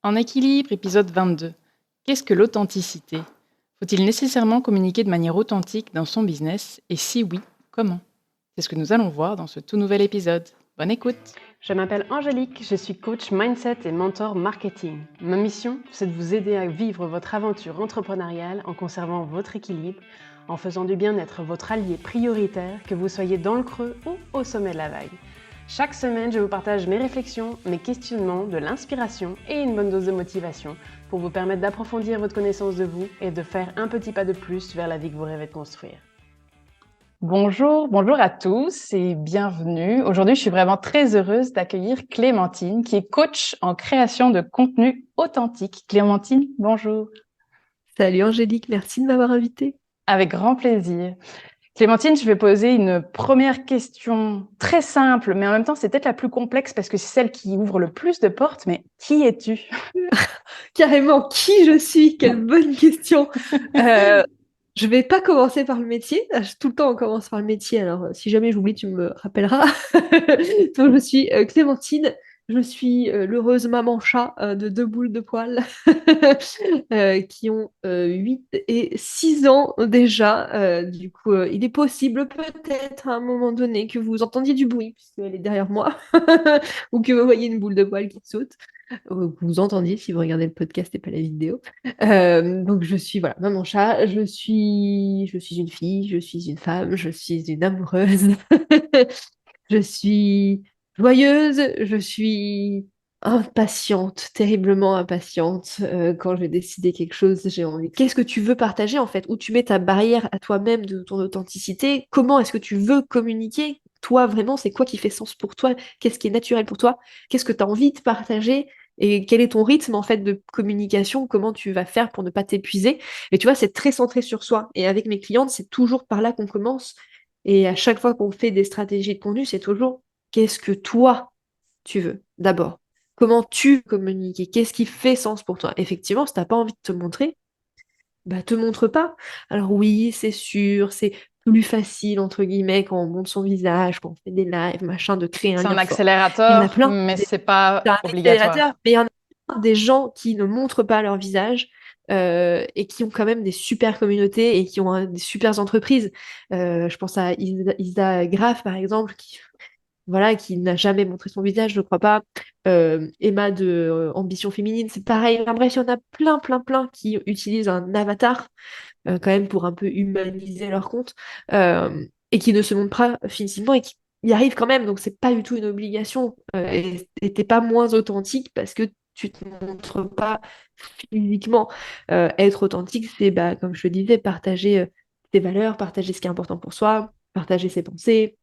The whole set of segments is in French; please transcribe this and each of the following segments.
En équilibre, épisode 22. Qu'est-ce que l'authenticité? Faut-il nécessairement communiquer de manière authentique dans son business? Et si oui, comment? C'est ce que nous allons voir dans ce tout nouvel épisode. Bonne écoute! Je m'appelle Angélique, je suis coach mindset et mentor marketing. Ma mission, c'est de vous aider à vivre votre aventure entrepreneuriale en conservant votre équilibre, en faisant du bien-être votre allié prioritaire, que vous soyez dans le creux ou au sommet de la vague. Chaque semaine, je vous partage mes réflexions, mes questionnements, de l'inspiration et une bonne dose de motivation pour vous permettre d'approfondir votre connaissance de vous et de faire un petit pas de plus vers la vie que vous rêvez de construire. Bonjour, bonjour à tous et bienvenue. Aujourd'hui, je suis vraiment très heureuse d'accueillir Clémentine, qui est coach en création de contenu authentique. Clémentine, bonjour. Salut Angélique, merci de m'avoir invitée. Avec grand plaisir. Clémentine, je vais poser une première question très simple, mais en même temps, c'est peut-être la plus complexe parce que c'est celle qui ouvre le plus de portes. Mais qui es-tu? Carrément, qui je suis? Quelle bonne question. Je vais pas commencer par le métier. Tout le temps, on commence par le métier. Alors, si jamais j'oublie, tu me rappelleras. Donc, je suis Clémentine. Je suis l'heureuse maman chat de 2 boules de poils qui ont 8 et 6 ans déjà. Du coup, il est possible peut-être à un moment donné que vous entendiez du bruit puisqu'elle est derrière moi ou que vous voyez une boule de poils qui saute. Ou que vous entendiez si vous regardez le podcast et pas la vidéo. Donc je suis voilà, maman chat, je suis une fille, je suis une femme, je suis une amoureuse, je suis joyeuse, je suis impatiente, terriblement impatiente. Quand j'ai décidé quelque chose, j'ai envie. Qu'est-ce que tu veux partager en fait? Où tu mets ta barrière à toi-même de ton authenticité? Comment est-ce que tu veux communiquer? Toi, vraiment, c'est quoi qui fait sens pour toi? Qu'est-ce qui est naturel pour toi? Qu'est-ce que tu as envie de partager? Et quel est ton rythme en fait de communication? Comment tu vas faire pour ne pas t'épuiser? Et tu vois, c'est très centré sur soi. Et avec mes clientes, c'est toujours par là qu'on commence. Et à chaque fois qu'on fait des stratégies de contenu, c'est toujours qu'est-ce que toi tu veux d'abord? Comment tu communiques? Qu'est-ce qui fait sens pour toi? Effectivement, si t'as pas envie de te montrer, bah te montre pas. Alors oui, c'est sûr, c'est plus facile entre guillemets quand on montre son visage, quand on fait des lives, machin, de créer un C'est un lien fort. Il y en a accélérateur, plein. mais c'est C'est pas un obligatoire. accélérateur, mais il y en a plein des gens qui ne montrent pas leur visage et qui ont quand même des super communautés et qui ont des super entreprises. Je pense à Isa Graf, par exemple, qui n'a jamais montré son visage, je crois pas. Emma de Ambition Féminine, c'est pareil. Enfin, bref, il y en a plein, plein, plein qui utilisent un avatar quand même pour un peu humaniser leur compte et qui ne se montrent pas physiquement et qui y arrivent quand même. Donc, c'est pas du tout une obligation. Et t'es pas moins authentique parce que tu te montres pas physiquement. Être authentique, c'est, bah, comme je le disais, partager tes valeurs, partager ce qui est important pour soi, partager ses pensées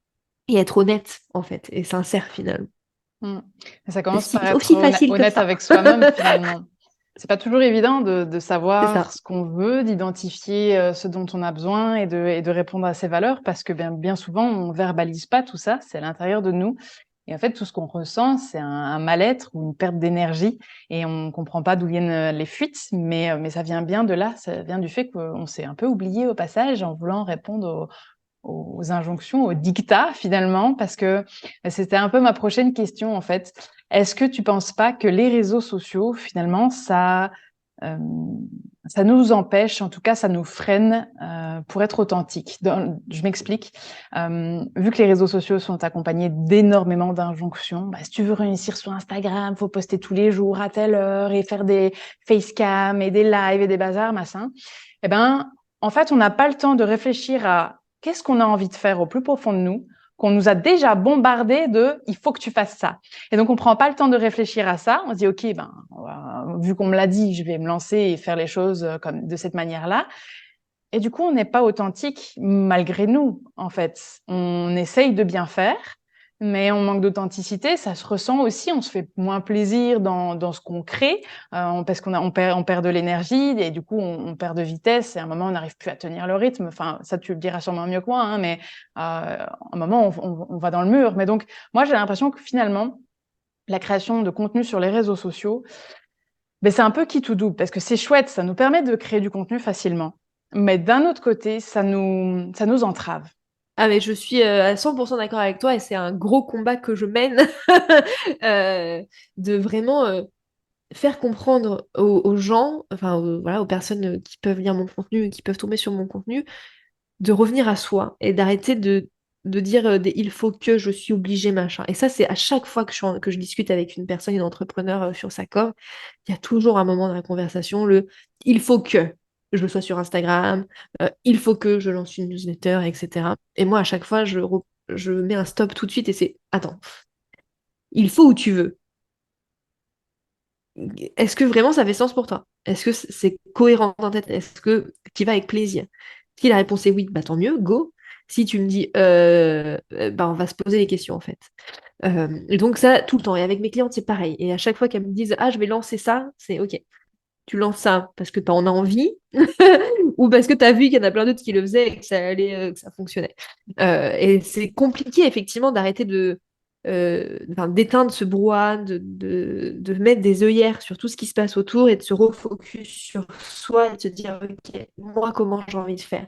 et être honnête, en fait, et sincère, finalement. Mmh. Ça C'est commence si, par être aussi facile que honnête ça. avec soi-même, finalement. C'est pas toujours évident de C'est savoir ça. ce qu'on veut, d'identifier, ce dont on a besoin et de répondre à ses valeurs parce que bien souvent, on verbalise pas tout ça, c'est à l'intérieur de nous et en fait, tout ce qu'on ressent, c'est un mal-être ou une perte d'énergie et on comprend pas d'où viennent, les fuites, mais ça vient bien de là, ça vient du fait qu'on s'est un peu oublié au passage en voulant répondre aux injonctions, aux dictats finalement, parce que c'était un peu ma prochaine question en fait. Est-ce que tu penses pas que les réseaux sociaux finalement euh, ça nous empêche, en tout cas ça nous freine pour être authentique. Je m'explique. Vu que les réseaux sociaux sont accompagnés d'énormément d'injonctions, bah, si tu veux réussir sur Instagram, faut poster tous les jours à telle heure et faire des facecam et des lives et des bazars, machin. Eh ben, en fait, on n'a pas le temps de réfléchir à qu'est-ce qu'on a envie de faire au plus profond de nous, qu'on nous a déjà bombardé de il faut que tu fasses ça. Et donc, on prend pas le temps de réfléchir à ça. On se dit, OK, ben, vu qu'on me l'a dit, je vais me lancer et faire les choses comme de cette manière-là. Et du coup, on n'est pas authentique malgré nous, en fait. On essaye de bien faire, mais on manque d'authenticité. Ça se ressent aussi. On se fait moins plaisir dans ce qu'on crée parce on perd de l'énergie et du coup, on perd de vitesse. Et à un moment, on n'arrive plus à tenir le rythme. Enfin, ça, tu le diras sûrement mieux que moi, hein, mais à un moment, on va dans le mur. Mais donc, moi, j'ai l'impression que finalement, la création de contenu sur les réseaux sociaux, ben, c'est un peu qui tout double parce que c'est chouette, ça nous permet de créer du contenu facilement. Mais d'un autre côté, ça nous entrave. Ah mais je suis à 100% d'accord avec toi et c'est un gros combat que je mène de vraiment faire comprendre aux gens, enfin voilà, aux personnes qui peuvent lire mon contenu, qui peuvent tomber sur mon contenu, de revenir à soi et d'arrêter de dire il faut que je suis obligée, machin. Et ça, c'est à chaque fois que je discute avec une personne, une entrepreneur sur sa com, il y a toujours un moment dans la conversation, il faut que je sois sur Instagram, il faut que je lance une newsletter, etc. Et moi, à chaque fois, je mets un stop tout de suite et c'est, attends, il faut ou tu veux? Est-ce que vraiment ça fait sens pour toi? Est-ce que c'est cohérent dans ta tête? Est-ce que tu y vas avec plaisir? Si la réponse est oui, bah tant mieux, go. Si tu me dis, bah on va se poser les questions en fait. Et donc ça, tout le temps. Et avec mes clientes, c'est pareil. Et à chaque fois qu'elles me disent, ah, je vais lancer ça, c'est ok. Tu lances ça parce que tu en as envie ou parce que tu as vu qu'il y en a plein d'autres qui le faisaient et que ça allait, que ça fonctionnait. Et c'est compliqué effectivement d'arrêter enfin, d'éteindre ce brouhaha, de mettre des œillères sur tout ce qui se passe autour et de se refocus sur soi et de se dire, ok, moi, comment j'ai envie de faire.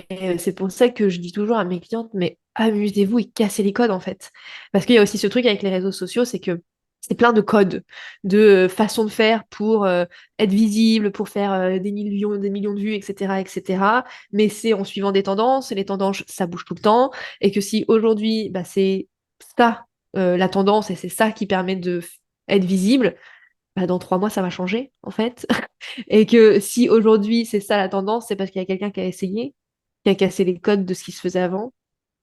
Et c'est pour ça que je dis toujours à mes clientes, mais amusez-vous et cassez les codes en fait. Parce qu'il y a aussi ce truc avec les réseaux sociaux, c'est que c'est plein de codes, de façons de faire pour être visible, pour faire des millions de vues, etc., etc. Mais c'est en suivant des tendances, et les tendances, ça bouge tout le temps. Et que si aujourd'hui, bah, c'est ça, la tendance, et c'est ça qui permet de être visible, bah, dans 3 mois, ça va changer, en fait. Et que si aujourd'hui, c'est ça la tendance, c'est parce qu'il y a quelqu'un qui a essayé, qui a cassé les codes de ce qui se faisait avant.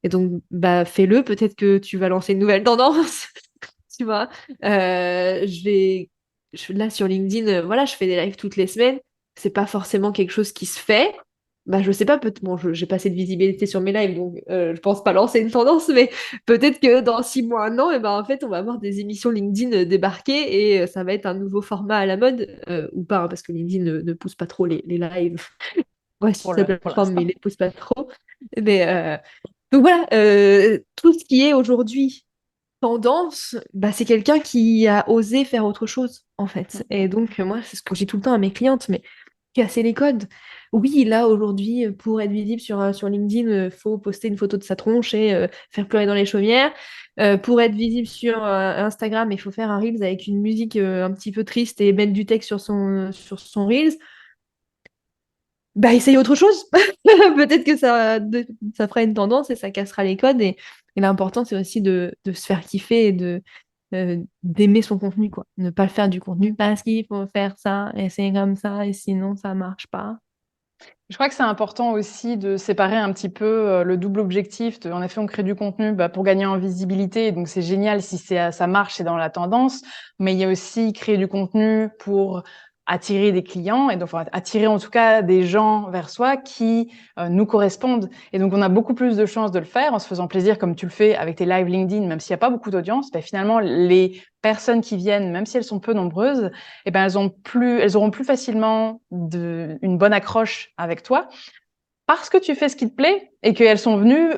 Et donc, bah, fais-le. Peut-être que tu vas lancer une nouvelle tendance. Tu vois. Là, sur LinkedIn, voilà, je fais des lives toutes les semaines. C'est pas forcément quelque chose qui se fait. Bah, je sais pas, bon, j'ai pas assez de visibilité sur mes lives, donc je pense pas lancer une tendance, mais peut-être que dans 6 mois, un an, et ben, en fait, on va avoir des émissions LinkedIn débarquer et ça va être un nouveau format à la mode, ou pas, hein, parce que LinkedIn ne pousse pas trop les lives. Ouais, sur cette Pour plateforme, mais l'instant. il les pousse pas trop. Mais, donc voilà, tout ce qui est aujourd'hui tendance, bah, c'est quelqu'un qui a osé faire autre chose, en fait. Et donc, moi, c'est ce que je dis tout le temps à mes clientes, mais casser les codes. Oui, là, aujourd'hui, pour être visible sur LinkedIn, il faut poster une photo de sa tronche et faire pleurer dans les chaumières. Pour être visible sur Instagram, il faut faire un Reels avec une musique un petit peu triste et mettre du texte sur son Reels. Bah, essaye autre chose. Peut-être que ça fera une tendance et ça cassera les codes. Et l'important, c'est aussi de se faire kiffer et d'aimer son contenu, quoi. Ne pas le faire du contenu parce qu'il faut faire ça et c'est comme ça et sinon ça marche pas. Je crois que c'est important aussi de séparer un petit peu, le double objectif en effet, on crée du contenu, bah, pour gagner en visibilité, donc c'est génial si ça marche, c'est dans la tendance. Mais il y a aussi créer du contenu pour attirer des clients et donc enfin, attirer en tout cas des gens vers soi qui, nous correspondent et donc on a beaucoup plus de chances de le faire en se faisant plaisir comme tu le fais avec tes lives LinkedIn, même s'il y a pas beaucoup d'audience, bah, finalement les personnes qui viennent, même si elles sont peu nombreuses, eh ben, elles auront plus facilement une bonne accroche avec toi parce que tu fais ce qui te plaît et qu'elles sont venues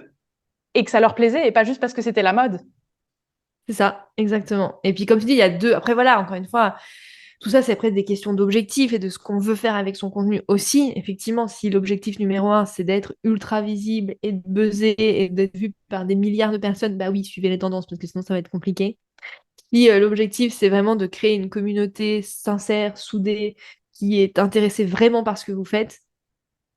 et que ça leur plaisait et pas juste parce que c'était la mode. C'est ça, exactement. Et puis comme tu dis, il y a deux. Après voilà, encore une fois, tout ça, c'est après des questions d'objectif et de ce qu'on veut faire avec son contenu aussi. Effectivement, si l'objectif numéro un, c'est d'être ultra visible et de buzzer et d'être vu par des milliards de personnes, bah oui, suivez les tendances parce que sinon ça va être compliqué. Si l'objectif, c'est vraiment de créer une communauté sincère, soudée, qui est intéressée vraiment par ce que vous faites,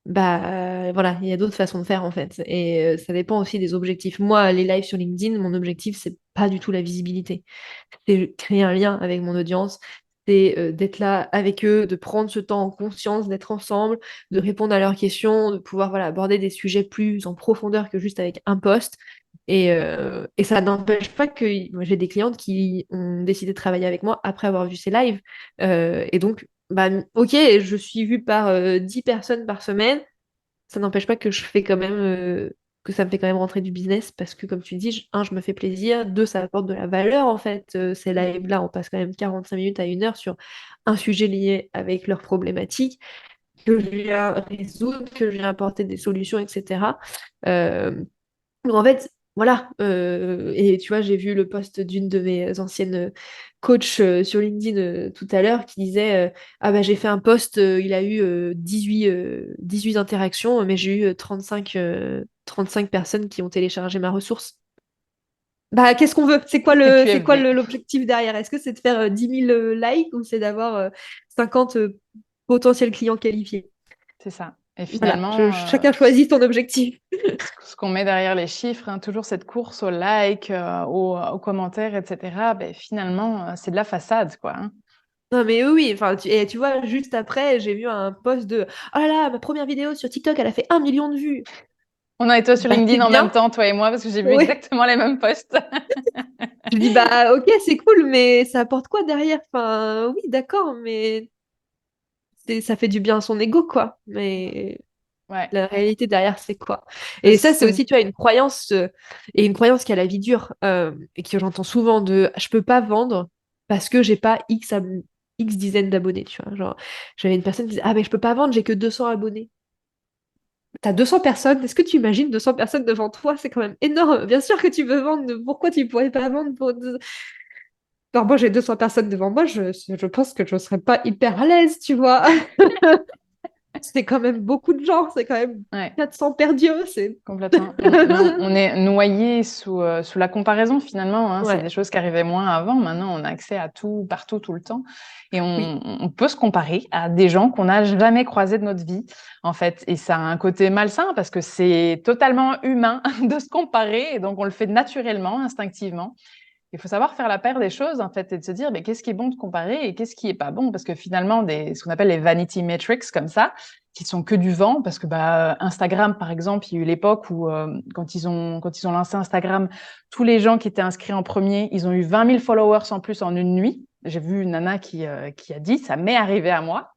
bah voilà, il y a d'autres façons de faire en fait. Et ça dépend aussi des objectifs. Moi, les lives sur LinkedIn, mon objectif, c'est pas du tout la visibilité. C'est créer un lien avec mon audience, c'est d'être là avec eux, de prendre ce temps en conscience, d'être ensemble, de répondre à leurs questions, de pouvoir voilà, aborder des sujets plus en profondeur que juste avec un post. Et ça n'empêche pas que moi, j'ai des clientes qui ont décidé de travailler avec moi après avoir vu ces lives. Et donc, bah, ok, je suis vue par 10 personnes par semaine. Ça n'empêche pas que je fais quand même que ça me fait quand même rentrer du business parce que comme tu dis, je me fais plaisir, deux, ça apporte de la valeur en fait. Ces lives-là, on passe quand même 45 minutes à 1 heure sur un sujet lié avec leurs problématiques que je viens résoudre, que je viens apporter des solutions, etc. Euh, donc en fait, voilà. Et tu vois, j'ai vu le post d'une de mes anciennes coachs sur LinkedIn tout à l'heure qui disait ah bah j'ai fait un post, il a eu 18 interactions, mais j'ai eu 35 personnes qui ont téléchargé ma ressource. Bah, qu'est-ce qu'on veut? Qu'est-ce que tu C'est quoi veux? l'objectif derrière? Est-ce que c'est de faire 10 000 likes ou c'est d'avoir 50 potentiels clients qualifiés? C'est ça. Et Voilà, finalement, chacun choisit son objectif. ce qu'on met derrière les chiffres, hein, toujours cette course aux likes, aux commentaires, et cetera, beh, finalement, c'est de la façade, quoi, hein. Non, mais oui, oui. Enfin, et tu vois, juste après, j'ai vu un post de oh là là, ma première vidéo sur TikTok, elle a fait 1 million de vues. On a été sur Bah, c'est LinkedIn en même bien. temps, toi et moi, parce que j'ai vu Oui. exactement les mêmes posts. Je dis, bah, ok, c'est cool, mais ça apporte quoi derrière? Enfin, oui, d'accord, mais ça fait du bien à son ego, quoi. Mais Ouais, la réalité derrière, c'est quoi? bah, Et ça, c'est c'est aussi, tu vois, une croyance, et une croyance qui a la vie dure, et que j'entends souvent de je peux pas vendre parce que j'ai pas X dizaines d'abonnés, tu vois. Genre, j'avais une personne qui disait, ah, mais je peux pas vendre, j'ai que 200 abonnés. T'as 200 personnes, est-ce que tu imagines 200 personnes devant toi? C'est quand même énorme. Bien sûr que tu veux vendre, pourquoi tu pourrais pas vendre pour... Alors moi, j'ai 200 personnes devant moi, je pense que je serais pas hyper à l'aise, tu vois. C'est quand même beaucoup de gens, c'est quand même ouais. 400 perdus, c'est... Complètement. On est noyé sous la comparaison finalement, hein. C'est des Ouais, choses qui arrivaient moins avant. Maintenant, on a accès à tout, partout, tout le temps. Et oui. on peut se comparer à des gens qu'on n'a jamais croisés de notre vie, en fait. Et ça a un côté malsain parce que c'est totalement humain de se comparer. Et donc, on le fait naturellement, instinctivement. Il faut savoir faire la paire des choses, en fait, et de se dire, mais qu'est-ce qui est bon de comparer et qu'est-ce qui est pas bon? Parce que finalement, ce qu'on appelle les vanity metrics, comme ça, qui sont que du vent, parce que, bah, Instagram, par exemple, il y a eu l'époque où, quand ils ont lancé Instagram, tous les gens qui étaient inscrits en premier, ils ont eu 20 000 followers en plus en une nuit. J'ai vu une nana qui a dit, ça m'est arrivé à moi.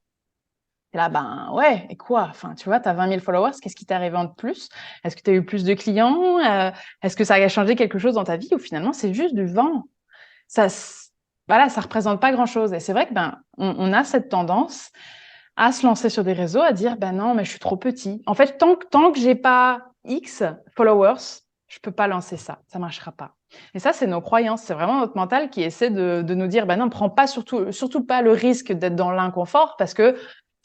Et là, ben ouais, et quoi? Enfin, tu vois, tu as 20 000 followers, qu'est-ce qui t'est arrivé en plus? Est-ce que tu as eu plus de clients? Est-ce que ça a changé quelque chose dans ta vie ou finalement c'est juste du vent? Ça, voilà, ça représente pas grand-chose. Et c'est vrai que ben, on a cette tendance à se lancer sur des réseaux, à dire, ben non, mais je suis trop petit. En fait, tant que j'ai pas X followers, je peux pas lancer ça. Ça marchera pas. Et ça, c'est nos croyances. C'est vraiment notre mental qui essaie de nous dire, ben non, prends pas surtout pas le risque d'être dans l'inconfort parce que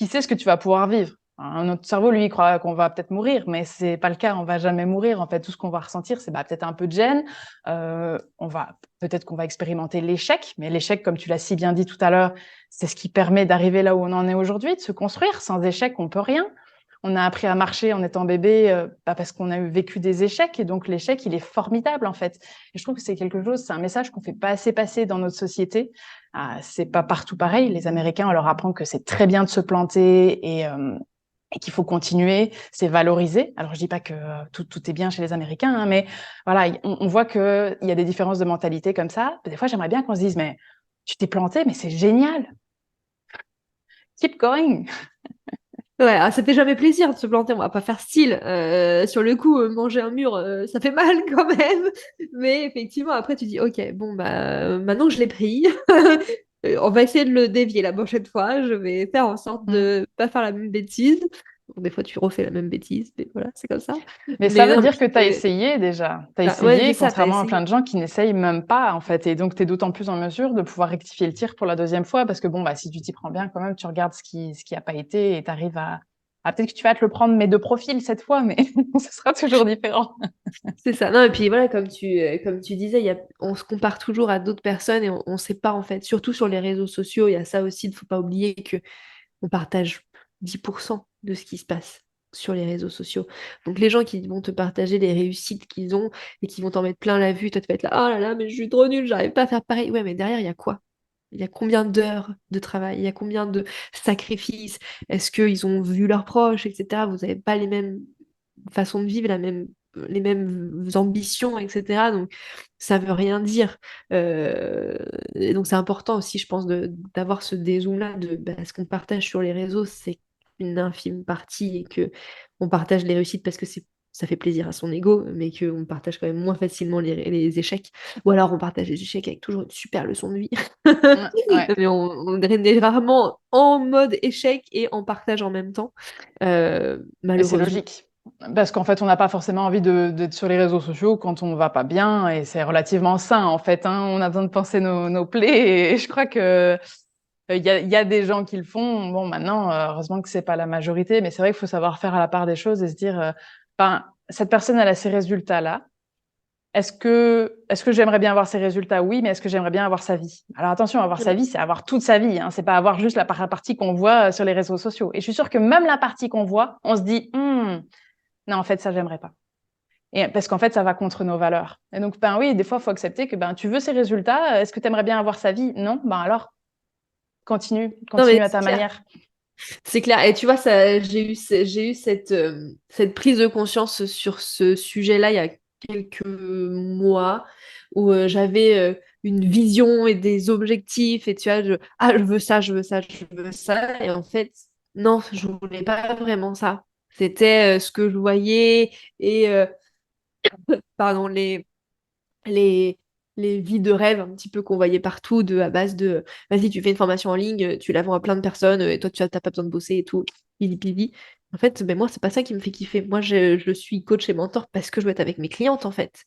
qui sait ce que tu vas pouvoir vivre. Hein, notre cerveau, lui, il croit qu'on va peut-être mourir, mais c'est pas le cas. On va jamais mourir. En fait, tout ce qu'on va ressentir, c'est bah, peut-être un peu de gêne. Peut-être qu'on va expérimenter l'échec, mais l'échec, comme tu l'as si bien dit tout à l'heure, c'est ce qui permet d'arriver là où on en est aujourd'hui, de se construire. Sans échec, on peut rien. On a appris à marcher en étant bébé parce qu'on a vécu des échecs. Et donc, l'échec, il est formidable, en fait. Et je trouve que c'est quelque chose, c'est un message qu'on fait pas assez passer dans notre société. C'est pas partout pareil. Les Américains, on leur apprend que c'est très bien de se planter et qu'il faut continuer, c'est valorisé. Alors, je dis pas que tout est bien chez les Américains, hein, mais voilà, on voit qu'il y a des différences de mentalité comme ça. Des fois, j'aimerais bien qu'on se dise, mais tu t'es planté, mais c'est génial. Keep going. Ouais, ah, ça fait jamais plaisir de se planter, on va pas faire style. Sur le coup, manger un mur, ça fait mal quand même. Mais effectivement, après, tu dis, ok, bon, bah, maintenant que je l'ai pris, on va essayer de le dévier la prochaine fois. Je vais faire en sorte Mm. de pas faire la même bêtise. Bon, des fois, tu refais la même bêtise, mais voilà, c'est comme ça. Mais ça Mais veut non, mais dire que tu as essayé déjà. Tu as ouais, c'est essayé, ça, t'as contrairement à plein essayé. de gens qui n'essayent même pas, en fait. Et donc, tu es d'autant plus en mesure de pouvoir rectifier le tir pour la deuxième fois. Parce que bon, bah, si tu t'y prends bien, quand même, tu regardes ce qui a pas été et tu arrives peut-être que tu vas te le prendre, mais de profil cette fois, mais ce sera toujours différent. C'est ça. Non, et puis voilà, comme tu disais, on se compare toujours à d'autres personnes et on sait pas en fait. Surtout sur les réseaux sociaux, il y a ça aussi, il ne faut pas oublier que on partage 10% de ce qui se passe sur les réseaux sociaux. Donc les gens qui vont te partager les réussites qu'ils ont et qui vont t'en mettre plein la vue, toi tu vas être là, oh là là, mais je suis trop nulle, j'arrive pas à faire pareil. Ouais, mais derrière, il y a quoi? Il y a combien d'heures de travail? Il y a combien de sacrifices? Est-ce qu'ils ont vu leurs proches, etc. Vous n'avez pas les mêmes façons de vivre, les mêmes ambitions, etc. Donc, ça veut rien dire. Et donc, c'est important aussi, je pense, d'avoir ce dézoom-là de bah, ce qu'on partage sur les réseaux, c'est une infime partie et que on partage les réussites parce que ça fait plaisir à son ego, mais qu'on partage quand même moins facilement les échecs. Ou alors on partage les échecs avec toujours une super leçon de vie. Ouais, ouais. Mais on est rarement en mode échec et en partage en même temps, Mais c'est malheureusement. logique. Parce qu'en fait, on n'a pas forcément envie d'être sur les réseaux sociaux quand on va pas bien, et c'est relativement sain, en fait, hein. On a besoin de penser nos plaies, et je crois que il y a des gens qui le font. Bon, maintenant, heureusement que c'est pas la majorité, mais c'est vrai qu'il faut savoir faire à la part des choses et se dire, ben, cette personne, elle a ces résultats-là. est-ce que j'aimerais bien avoir ses résultats? Oui, mais est-ce que j'aimerais bien avoir sa vie? Alors attention, avoir sa vie, c'est avoir toute sa vie, hein. C'est pas avoir juste la partie qu'on voit sur les réseaux sociaux. Et je suis sûre que même la partie qu'on voit, on se dit, non, en fait, ça, j'aimerais pas. Et parce qu'en fait, ça va contre nos valeurs. Et donc, ben oui, des fois, il faut accepter que tu veux ces résultats. Est-ce que tu aimerais bien avoir sa vie? Non, ben alors, continue Non, mais à c'est ta clair. manière. C'est clair. Et tu vois, ça, j'ai eu cette prise de conscience sur ce sujet-là il y a quelques mois où j'avais une vision et des objectifs et tu vois, je veux ça, je veux ça, je veux ça. Et en fait, non, je voulais pas vraiment ça. C'était ce que je voyais et pardon, les, les vies de rêve un petit peu qu'on voyait partout à base de vas-y, tu fais une formation en ligne, tu la vends à plein de personnes et toi, tu n'as pas besoin de bosser et tout. Pili pili. En fait, ben moi, c'est pas ça qui me fait kiffer. Moi, je suis coach et mentor parce que je veux être avec mes clientes, en fait.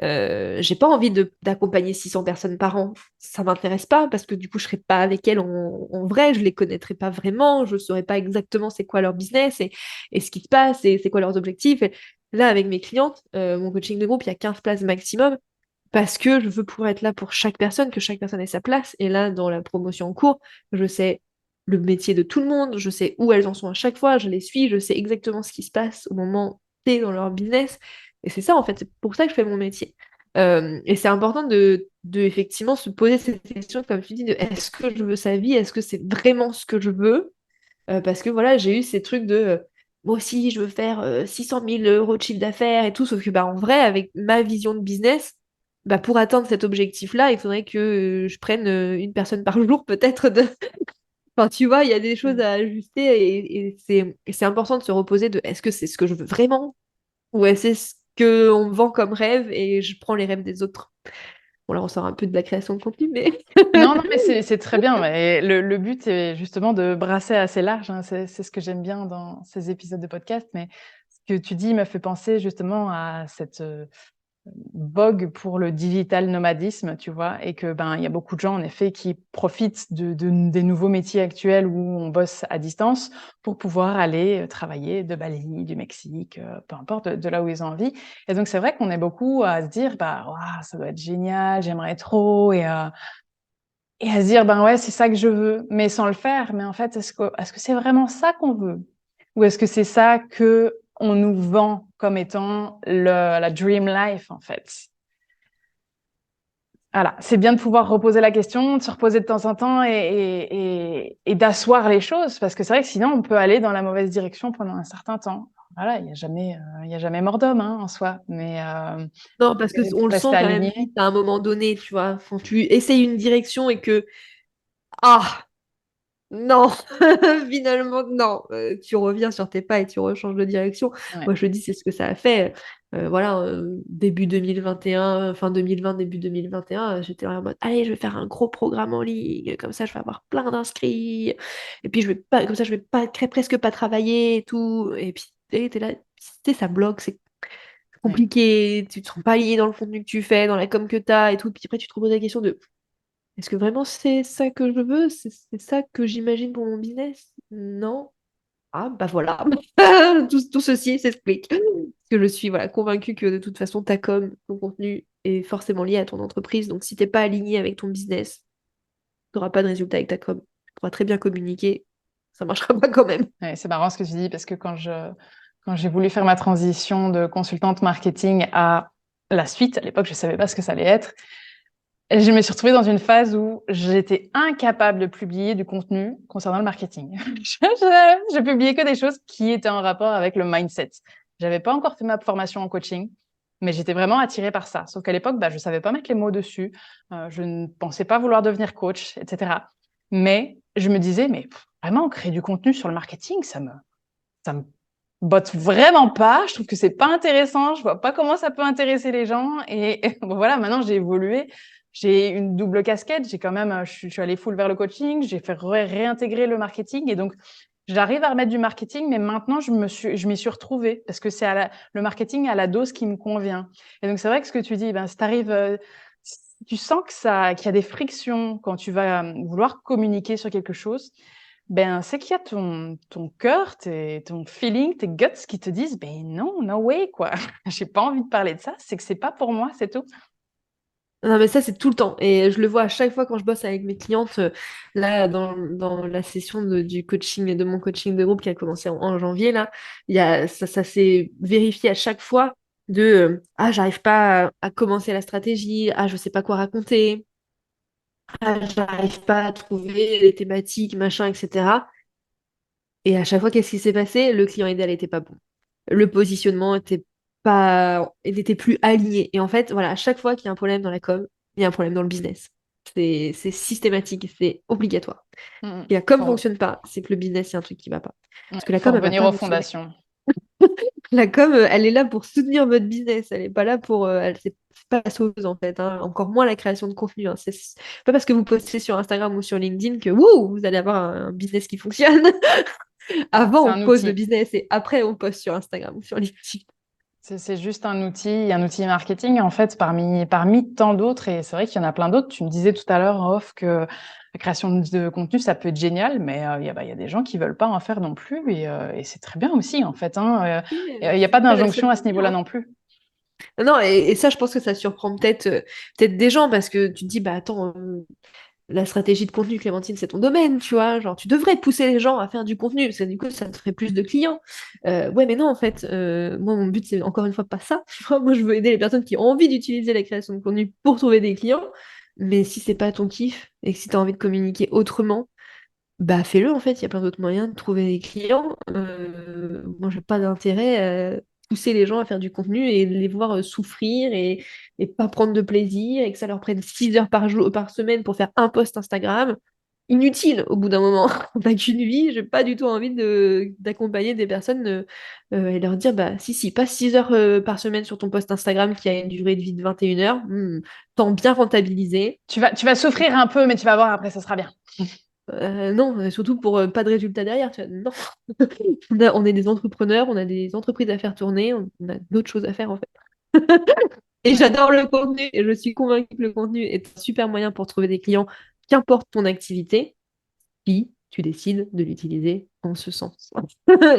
J'ai pas envie d'accompagner 600 personnes par an. Ça m'intéresse pas parce que du coup, je serais pas avec elles en vrai, je les connaîtrais pas vraiment, je saurais pas exactement c'est quoi leur business et ce qui se passe et c'est quoi leurs objectifs. Et là, avec mes clientes, mon coaching de groupe, il y a 15 places maximum parce que je veux pouvoir être là pour chaque personne, que chaque personne ait sa place. Et là, dans la promotion en cours, je sais le métier de tout le monde, je sais où elles en sont à chaque fois, je les suis, je sais exactement ce qui se passe au moment T dans leur business. Et c'est ça, en fait, c'est pour ça que je fais mon métier. Et c'est important de effectivement se poser cette question, comme tu dis, de est-ce que je veux sa vie, est-ce que c'est vraiment ce que je veux? Parce que voilà, j'ai eu ces trucs de moi aussi, je veux faire 600 000 euros de chiffre d'affaires et tout, sauf que bah, en vrai, avec ma vision de business, bah, pour atteindre cet objectif-là, il faudrait que je prenne une personne par jour, peut-être. Enfin, tu vois, il y a des choses à ajuster et c'est important de se reposer de est-ce que c'est ce que je veux vraiment ou est-ce que c'est ce qu'on me vend comme rêve et je prends les rêves des autres. Bon, là, on sort un peu de la création de contenu, mais Non, non, mais c'est très bien. Mais le but, c'est justement de brasser assez large, hein. C'est ce que j'aime bien dans ces épisodes de podcast. Mais ce que tu dis me fait penser justement à cette vogue pour le digital nomadisme, tu vois, et que il y a beaucoup de gens en effet qui profitent des nouveaux métiers actuels où on bosse à distance pour pouvoir aller travailler de Bali, du Mexique, peu importe de là où ils ont envie. Et donc c'est vrai qu'on est beaucoup à se dire ouah, ça doit être génial, j'aimerais trop et à se dire ouais, c'est ça que je veux, mais sans le faire. Mais en fait, est-ce que c'est vraiment ça qu'on veut? Ou est-ce que c'est ça que on nous vend comme étant la dream life, en fait? Voilà, c'est bien de pouvoir reposer la question, de se reposer de temps en temps et d'asseoir les choses, parce que c'est vrai que sinon, on peut aller dans la mauvaise direction pendant un certain temps. Voilà, il y a jamais mort d'homme, hein, en soi, mais non, parce que on faut le sent rester quand même aligné. vite à un moment donné, tu vois. Quand tu essayes une direction et que ah non, finalement, non. Tu reviens sur tes pas et tu rechanges de direction. Ouais, Moi, je te dis, c'est ce que ça a fait. Voilà, début 2021, fin 2020, début 2021, j'étais là en mode, allez, je vais faire un gros programme en ligne, comme ça, je vais avoir plein d'inscrits. Et puis, je vais pas, comme ça, je vais pas, presque pas travailler et tout. Et puis, t'es là, tu sais, ça bloque, c'est ouais. compliqué, tu te sens pas aligné dans le contenu que tu fais, dans la com que tu as et tout. Puis après, tu te reposes la question de est-ce que vraiment c'est ça que je veux? C'est ça que j'imagine pour mon business? Non. Ah, bah voilà. Tout ceci s'explique. Parce que je suis voilà, convaincue que de toute façon, ta com, ton contenu est forcément lié à ton entreprise. Donc, si t'es pas aligné avec ton business, tu n'auras pas de résultat avec ta com. Tu pourras très bien communiquer, ça marchera pas quand même. Ouais, c'est marrant ce que tu dis, parce que quand j'ai voulu faire ma transition de consultante marketing à la suite, à l'époque, je savais pas ce que ça allait être. Et je me suis retrouvée dans une phase où j'étais incapable de publier du contenu concernant le marketing. Je publiais que des choses qui étaient en rapport avec le mindset. J'avais pas encore fait ma formation en coaching, mais j'étais vraiment attirée par ça. Sauf qu'à l'époque, je savais pas mettre les mots dessus. Je ne pensais pas vouloir devenir coach, etc. Mais je me disais, mais vraiment, créer du contenu sur le marketing, ça me botte vraiment pas. Je trouve que c'est pas intéressant. Je vois pas comment ça peut intéresser les gens. Et bon, voilà, maintenant j'ai évolué. J'ai une double casquette. J'ai quand même, je suis allée full vers le coaching. J'ai fait réintégrer le marketing. Et donc, j'arrive à remettre du marketing, mais maintenant, je m'y suis retrouvée parce que c'est le marketing à la dose qui me convient. Et donc, c'est vrai que ce que tu dis, si t'arrives, si tu sens qu'il y a des frictions quand tu vas vouloir communiquer sur quelque chose, Ben, c'est qu'il y a ton cœur, ton feeling, tes guts qui te disent, ben non, no way, quoi. J'ai pas envie de parler de ça, c'est que c'est pas pour moi, c'est tout. Non, mais ça, c'est tout le temps. Et je le vois à chaque fois quand je bosse avec mes clientes, là, dans la session du coaching, de mon coaching de groupe qui a commencé en janvier, là, ça s'est vérifié à chaque fois de ah, j'arrive pas à commencer la stratégie, ah, je sais pas quoi raconter, ah, j'arrive pas à trouver les thématiques, machin, etc. Et à chaque fois, qu'est-ce qui s'est passé? Le client idéal était pas bon. Le positionnement était pas, il était plus aligné. Et en fait, voilà, à chaque fois qu'il y a un problème dans la com, il y a un problème dans le business. C'est systématique, c'est obligatoire. Mm. Et la com fonctionne pas, c'est que le business, il y a un truc qui va pas. Parce que la Faut com, elle va revenir pas aux vous sauver. fondations. La com, elle est là pour soutenir votre business. Elle est pas là pour, c'est pas la sauveuse en fait, hein. Encore moins la création de contenu, hein. C'est pas parce que vous postez sur Instagram ou sur LinkedIn que wouh, vous allez avoir un business qui fonctionne. Avant, C'est on un pose le outil. business et après, on poste sur Instagram ou sur LinkedIn. C'est juste un outil marketing, en fait, parmi tant d'autres. Et c'est vrai qu'il y en a plein d'autres. Tu me disais tout à l'heure en off que la création de contenu, ça peut être génial, mais il y a des gens qui veulent pas en faire non plus. Et c'est très bien aussi, en fait, hein. Oui, Il y a pas c'est pas la seule d'injonction à ce manière, niveau-là hein. non plus. Non, et ça, je pense que ça surprend peut-être des gens parce que tu te dis, bah attends, la stratégie de contenu, Clémentine, c'est ton domaine, tu vois. Genre, tu devrais pousser les gens à faire du contenu parce que du coup, ça te ferait plus de clients. Ouais, mais non, en fait, moi, mon but, c'est encore une fois pas ça. Tu vois, moi, je veux aider les personnes qui ont envie d'utiliser la création de contenu pour trouver des clients. Mais si c'est pas ton kiff et que si tu as envie de communiquer autrement, bah fais-le en fait, il y a plein d'autres moyens de trouver des clients. Moi, j'ai pas d'intérêt à pousser les gens à faire du contenu et les voir souffrir et pas prendre de plaisir et que ça leur prenne 6 heures par jour, par semaine pour faire un post Instagram. Inutile au bout d'un moment. On n'a qu'une vie, j'ai pas du tout envie d'accompagner des personnes et leur dire bah si, passe 6 heures par semaine sur ton post Instagram qui a une durée de vie de 21 heures, temps bien rentabilisé. Tu vas souffrir un peu, mais tu vas voir après, ça sera bien. Non, surtout pour pas de résultats derrière. Tu vois. Non. On est des entrepreneurs, on a des entreprises à faire tourner, on a d'autres choses à faire en fait. Et j'adore le contenu et je suis convaincue que le contenu est un super moyen pour trouver des clients, qu'importe ton activité, si tu décides de l'utiliser en ce sens.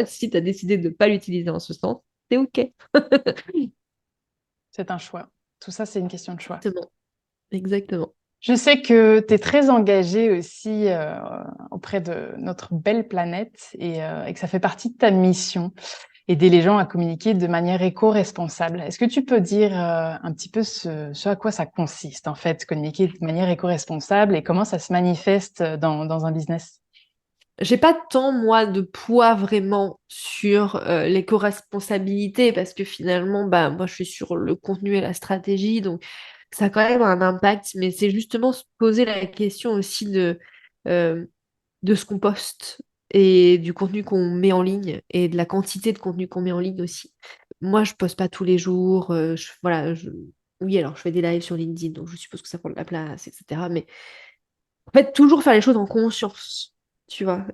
Si tu as décidé de ne pas l'utiliser en ce sens, c'est OK. C'est un choix. Tout ça, c'est une question de choix. Exactement. Exactement. Je sais que tu es très engagée aussi auprès de notre belle planète et que ça fait partie de ta mission, aider les gens à communiquer de manière éco-responsable. Est-ce que tu peux dire un petit peu ce à quoi ça consiste, en fait, communiquer de manière éco-responsable et comment ça se manifeste dans un business? J'ai pas tant, moi, de poids vraiment sur l'éco-responsabilité parce que finalement, bah, moi, je suis sur le contenu et la stratégie, donc ça a quand même un impact, mais c'est justement se poser la question aussi euh, de ce qu'on poste et du contenu qu'on met en ligne et de la quantité de contenu qu'on met en ligne aussi. Moi, je poste pas tous les jours, voilà, oui, alors je fais des lives sur LinkedIn, donc je suppose que ça prend de la place, etc. Mais en fait, toujours faire les choses en conscience, tu vois.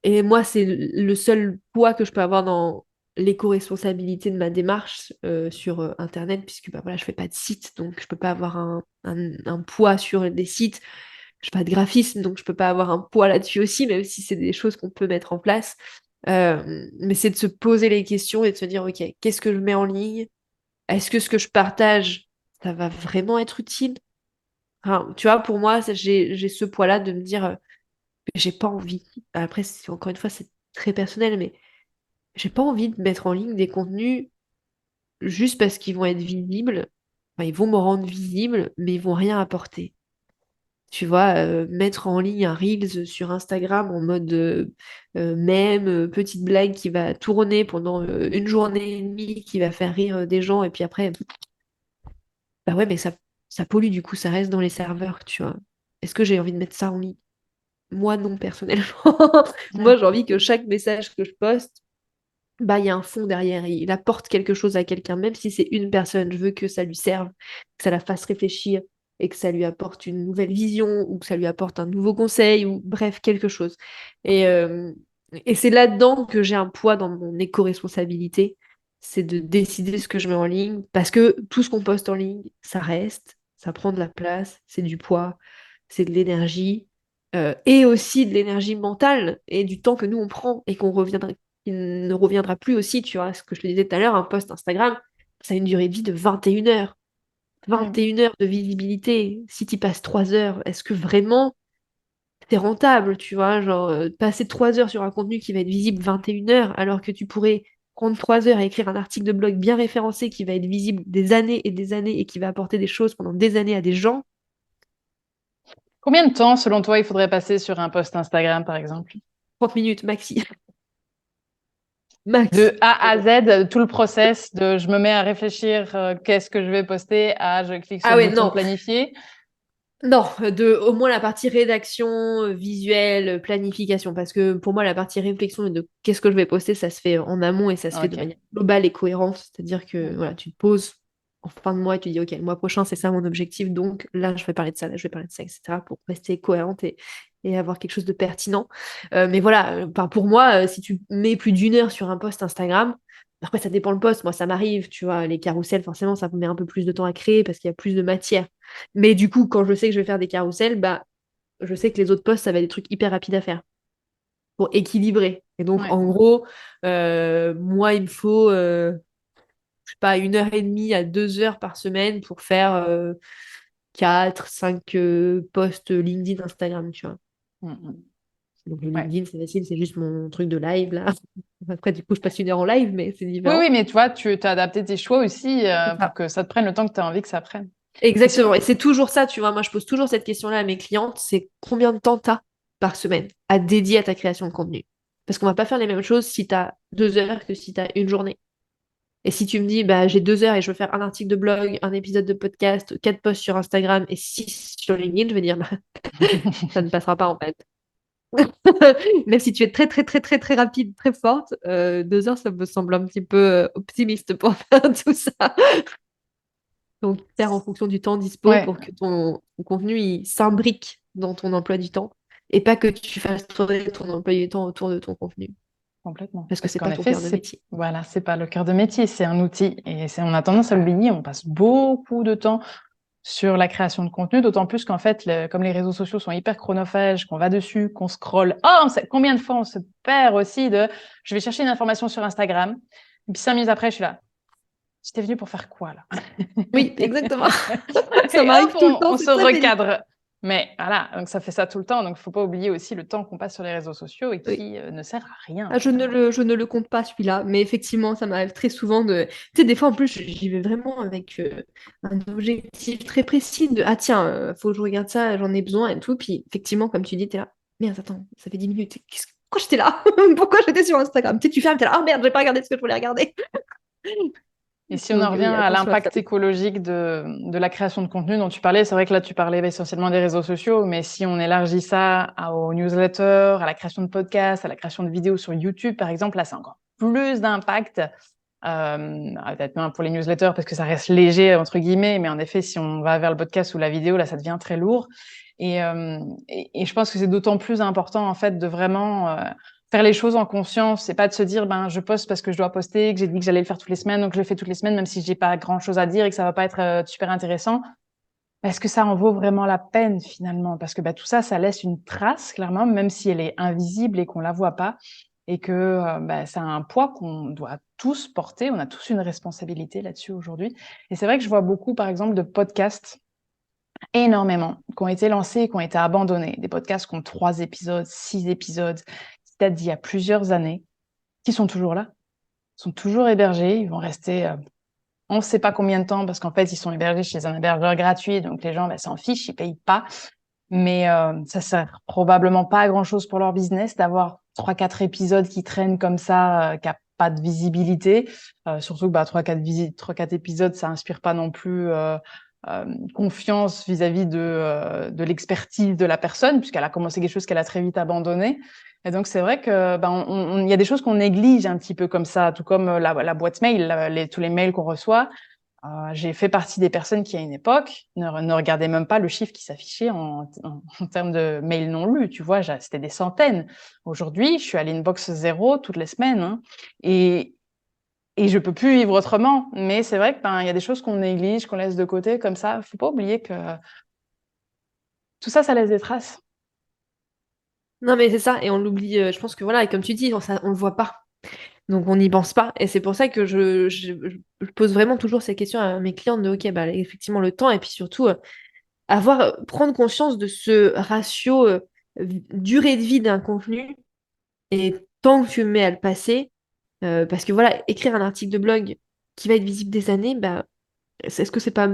Et moi, c'est le seul poids que je peux avoir dans l'éco-responsabilité de ma démarche sur Internet, puisque bah, voilà, je fais pas de site, donc je peux pas avoir un poids sur des sites. Je fais pas de graphisme, donc je peux pas avoir un poids là-dessus aussi, même si c'est des choses qu'on peut mettre en place. Mais c'est de se poser les questions et de se dire, OK, qu'est-ce que je mets en ligne? Est-ce que ce que je partage, ça va vraiment être utile? Enfin, tu vois, pour moi, j'ai ce poids-là de me dire, j'ai pas envie. Après, encore une fois, c'est très personnel, mais j'ai pas envie de mettre en ligne des contenus juste parce qu'ils vont être visibles. Enfin, ils vont me rendre visible, mais ils vont rien apporter. Tu vois, mettre en ligne un Reels sur Instagram en mode mème, petite blague qui va tourner pendant une journée et demie, qui va faire rire des gens, et puis après, bah ouais, mais ça pollue, du coup, ça reste dans les serveurs, tu vois. Est-ce que j'ai envie de mettre ça en ligne? Moi, non, personnellement. Moi, j'ai envie que chaque message que je poste, bah, il y a un fond derrière. Il apporte quelque chose à quelqu'un, même si c'est une personne. Je veux que ça lui serve, que ça la fasse réfléchir et que ça lui apporte une nouvelle vision ou que ça lui apporte un nouveau conseil ou bref, quelque chose. Et, euh, et c'est là-dedans que j'ai un poids dans mon éco-responsabilité. C'est de décider ce que je mets en ligne parce que tout ce qu'on poste en ligne, ça reste, ça prend de la place, c'est du poids, c'est de l'énergie. et aussi de l'énergie mentale et du temps que nous on prend et qui ne reviendra plus aussi, tu vois, ce que je te disais tout à l'heure, un post Instagram, ça a une durée de vie de 21 heures. Ouais. 21 heures de visibilité. Si tu passes 3 heures, est-ce que vraiment c'est rentable, tu vois, genre passer 3 heures sur un contenu qui va être visible 21 heures, alors que tu pourrais prendre 3 heures à écrire un article de blog bien référencé qui va être visible des années et des années et qui va apporter des choses pendant des années à des gens. Combien de temps, selon toi, il faudrait passer sur un post Instagram, par exemple? 30 minutes maxi. Max. De A à Z, tout le process de je me mets à réfléchir, qu'est-ce que je vais poster, à je clique sur Ah le ouais, bouton non. planifier. Non, au moins la partie rédaction, visuelle, planification, parce que pour moi, la partie réflexion et de qu'est-ce que je vais poster, ça se fait en amont et ça se fait de Ok. manière globale et cohérente. C'est-à-dire que Mm. voilà, tu te poses en fin de mois et tu dis, OK, le mois prochain, c'est ça mon objectif, donc là, je vais parler de ça, là, je vais parler de ça, etc., pour rester cohérente et avoir quelque chose de pertinent. Mais voilà, enfin, pour moi, si tu mets plus d'une heure sur un post Instagram, après, ça dépend le post. Moi, ça m'arrive, tu vois, les carousels, forcément, ça me met un peu plus de temps à créer parce qu'il y a plus de matière. Mais du coup, quand je sais que je vais faire des carousels, bah, je sais que les autres posts, ça va être des trucs hyper rapides à faire pour équilibrer. Et donc, Ouais. en gros, moi, il me faut, je sais pas, 1 heure et demie à 2 heures par semaine pour faire 4, 5 posts LinkedIn, Instagram, tu vois. Mm, mm. Donc, le Ouais. LinkedIn, c'est facile, c'est juste mon truc de live, là. Après, du coup, je passe 1 heure en live, mais c'est Oui, différent. oui, mais tu vois, tu as adapté tes choix aussi C'est pour ça. que ça te prenne le temps que tu as envie que ça prenne. Et si Exactement. Et c'est toujours ça, tu vois. Moi, je pose toujours cette question-là à mes clientes, c'est combien de temps tu as par semaine à dédier à ta création de contenu? Parce qu'on va pas faire les mêmes choses si tu as 2 heures que si tu as une journée. Et si tu me dis, bah, j'ai 2 heures et je veux faire un article de blog, un épisode de podcast, 4 posts sur Instagram et 6 sur LinkedIn, je vais dire, bah, ça ne passera pas en fait. Même si tu es très, très, très, très, très rapide, très forte, 2 heures, ça me semble un petit peu optimiste pour faire tout ça. Donc, faire en fonction du temps dispo Ouais, pour que ton contenu il s'imbrique dans ton emploi du temps et pas que tu fasses tourner ton emploi du temps autour de ton contenu complètement. parce que Parce c'est qu'en pas ton effet, cœur de c'est métier. voilà, c'est pas le cœur de métier, c'est un outil. Et on a tendance à l'oublier, on passe beaucoup de temps sur la création de contenu, d'autant plus qu'en fait, comme les réseaux sociaux sont hyper chronophages, qu'on va dessus, qu'on scrolle. Oh, combien de fois on se perd aussi de je vais chercher une information sur Instagram, et puis 5 minutes après, je suis là. J'étais venue pour faire quoi là? Oui, exactement. Ça Et hop, m'arrive tout le temps, on c'est se très pénible. recadre. Mais voilà, donc ça fait ça tout le temps. Donc, il ne faut pas oublier aussi le temps qu'on passe sur les réseaux sociaux et Oui. qui ne sert à rien Ah, finalement. je ne le compte pas celui-là, mais effectivement, ça m'arrive très souvent de. Tu sais, des fois en plus, j'y vais vraiment avec un objectif très précis de ah tiens, faut que je regarde ça, j'en ai besoin et tout. Puis effectivement, comme tu dis, t'es là. Merde, attends, ça fait 10 minutes. Pourquoi j'étais là? Pourquoi j'étais sur Instagram? Tu sais, tu fermes, t'es là. Ah merde, j'ai pas regardé ce que je voulais regarder. Et si on en Donc revient oui, à attention à ça. l'impact écologique de la création de contenu dont tu parlais, c'est vrai que là, tu parlais essentiellement des réseaux sociaux, mais si on élargit ça aux newsletters, à la création de podcasts, à la création de vidéos sur YouTube, par exemple, là, c'est encore plus d'impact. Peut-être moins pour les newsletters parce que ça reste léger, entre guillemets, mais en effet, si on va vers le podcast ou la vidéo, là, ça devient très lourd. Et je pense que c'est d'autant plus important, en fait, de vraiment faire les choses en conscience et pas de se dire, ben, je poste parce que je dois poster, que j'ai dit que j'allais le faire toutes les semaines, donc je le fais toutes les semaines, même si j'ai pas grand-chose à dire et que ça va pas être super intéressant. Est-ce que ça en vaut vraiment la peine, finalement? Parce que bah, tout ça, ça laisse une trace, clairement, même si elle est invisible et qu'on la voit pas et que bah, ça a un poids qu'on doit tous porter. On a tous une responsabilité là-dessus aujourd'hui. Et c'est vrai que je vois beaucoup, par exemple, de podcasts énormément, qui ont été lancés et qui ont été abandonnés. Des podcasts qui ont 3 épisodes, 6 épisodes, qui datent d'il y a plusieurs années, qui sont toujours là, sont toujours hébergés. Ils vont rester, on ne sait pas combien de temps, parce qu'en fait, ils sont hébergés chez un hébergeur gratuit, donc les gens bah, s'en fichent, ils payent pas. Mais ça sert probablement pas à grand-chose pour leur business d'avoir 3, 4 épisodes qui traînent comme ça, qui a pas de visibilité. Surtout que bah, 3, 4 épisodes, ça inspire pas non plus confiance vis-à-vis de l'expertise de la personne, puisqu'elle a commencé quelque chose qu'elle a très vite abandonné. Et donc c'est vrai que il y a des choses qu'on néglige un petit peu comme ça, tout comme la boîte mail, tous les mails qu'on reçoit. J'ai fait partie des personnes qui, à une époque, ne regardaient même pas le chiffre qui s'affichait en termes de mails non lus. Tu vois, c'était des centaines. Aujourd'hui, je suis à l'inbox 0 toutes les semaines. Hein, et je peux plus vivre autrement. Mais c'est vrai que il y a des choses qu'on néglige, qu'on laisse de côté comme ça. Faut pas oublier que tout ça, ça laisse des traces. Non, mais c'est ça, et on l'oublie, je pense que voilà, et comme tu dis, on le voit pas. Donc on n'y pense pas. Et c'est pour ça que je pose vraiment toujours ces questions à mes clients de OK, bah, effectivement, le temps, et puis surtout, prendre conscience de ce ratio durée de vie d'un contenu et temps que tu mets à le passer. Parce que voilà, écrire un article de blog qui va être visible des années, bah, est-ce que c'est pas